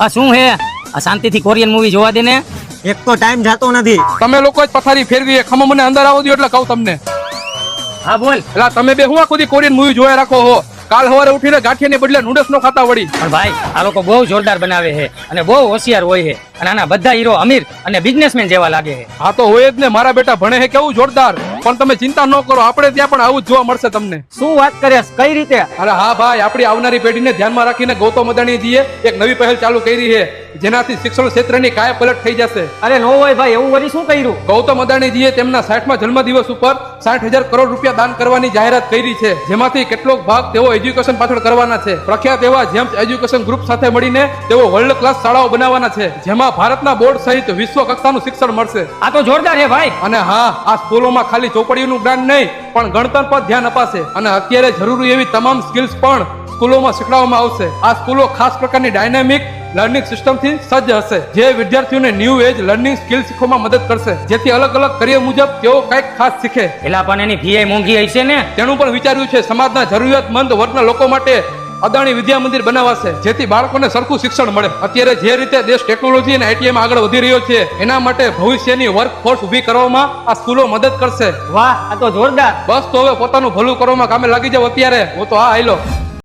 આ શું હે? આ શાંતિથી કોરિયન મૂવી જોવા દે ને. એક તો ટાઈમ જાતો નથી. તમે લોકો જ પથારી ફેરવી ખમો મને અંદર આવો દો એટલે કહું તમને. હા બોલ. એટલે તમે બે હું આખું દી કોરિયન મૂવી જોયા રાખો હો. કાલ સવારે ઉઠીને ગાંઠિયાની બદલે નૂડલ્સ નો ખાતા વળી. પણ ભાઈ આ લોકો બહુ જોરદાર બનાવે છે અને બહુ હોશિયાર હોય છે અને આના બધા હીરો અમીર અને બિઝનેસમેન જેવા લાગે છે. હા તો હોય જ ને, મારા બેટા ભણે છે કેવું જોરદાર. પણ તમે ચિંતા ન કરો, આપણે ત્યાં પણ આવું જ જોવા મળશે તમને. શું વાત કરે? કઈ રીતે? અરે હા ભાઈ, આપણી આવનારી પેઢીને ધ્યાનમાં રાખીને ગૌતમ અદાણીજીએ એક નવી પહેલ ચાલુ કરી છે, જેનાથી શિક્ષણ ક્ષેત્રની કાયાપલટ થઈ જશે. અરે નો હોય ભાઈ, એવું વળી શું કર્યું? ગૌતમ અદાણીજીએ તેમના 60મા જન્મદિવસ ઉપર 60,000 કરોડ રૂપિયા દાન કરવાની જાહેરાત કરી છે, જેમાંથી કેટલોક ભાગ તેઓ એજ્યુકેશન પાછળ કરવાના છે. પ્રખ્યાત એવા જેમ્સ એજ્યુકેશન ગ્રુપ સાથે મળીને તેઓ વર્લ્ડ ક્લાસ શાળાઓ બનાવવાના છે, જેમાં ભારતના બોર્ડ સહિત વિશ્વ કક્ષાનું શિક્ષણ મળશે. આ તો જોરદાર છે ભાઈ. અને હા, આ સ્કૂલોમાં ખાલી ચોપડીઓનું જ્ઞાન નહીં પણ ગણતર પર ધ્યાન અપાશે અને અત્યારે જરૂરી એવી તમામ સ્કિલ્સ પણ સ્કૂલોમાં શીખવાડવામાં આવશે. આ સ્કૂલો ખાસ પ્રકારની ડાયનેમિક લર્નિંગ સિસ્ટમથી સજ્જ હશે, જે વિદ્યાર્થીઓને ન્યૂ એજ લર્નિંગ સ્કિલ શીખવામાં મદદ કરશે, જેથી અલગ અલગ કરિયર મુજબ તેઓ કંઈક ખાસ શીખે. એલા પણ એની ફી મોંઘી હશે ને? તેનું પણ વિચાર્યું છે સમાજના જરૂરિયાતમંદ વર્ગના લોકો માટે અદાણી વિદ્યા મંદિર બનાવાશે, જેથી બાળકોને સરખું શિક્ષણ મળે. અત્યારે જે રીતે દેશ ટેકનોલોજી અને આઈટીઆઈ આગળ વધી રહ્યો છે, એના માટે ભવિષ્યની વર્કફોર્સ ઊભી કરવામાં આ સ્કૂલો મદદ કરશે. વાહ, આ તો જોરદાર. બસ તો હવે પોતાનું ભલું કરવામાં કામે લાગી જાવ અત્યારે. હું તો આ આયલો.